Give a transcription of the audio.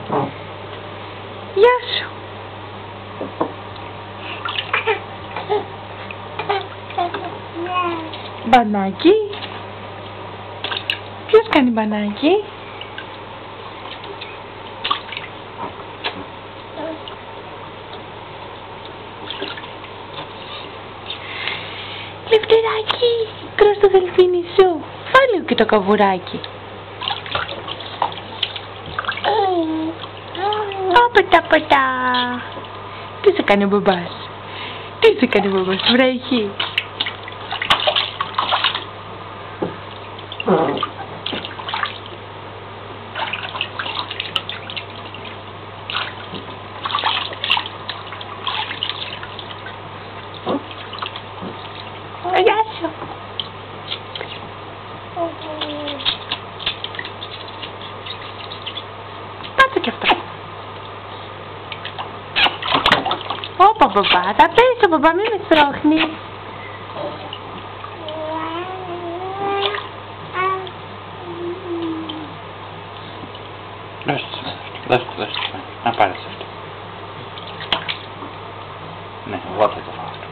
Γεια σου. Μπανάκι. Ποιος κάνει μπανάκι? Λευτεράκι, κρός το δελφίνι σου. Φάλε και το καβουράκι. Πατά. Τι σε κάνει ο μπαμπάς? Τι σε κάνει ο μπαμπάς? Βρέχει. Γεια σου. Πάτε κι αυτό. Όπα μπαμπά, θα πέσει ο μπαμπά, μη με στρώχνει. Δώστε, να πάρεις αυτό. Ναι, εγώ θα το φάω.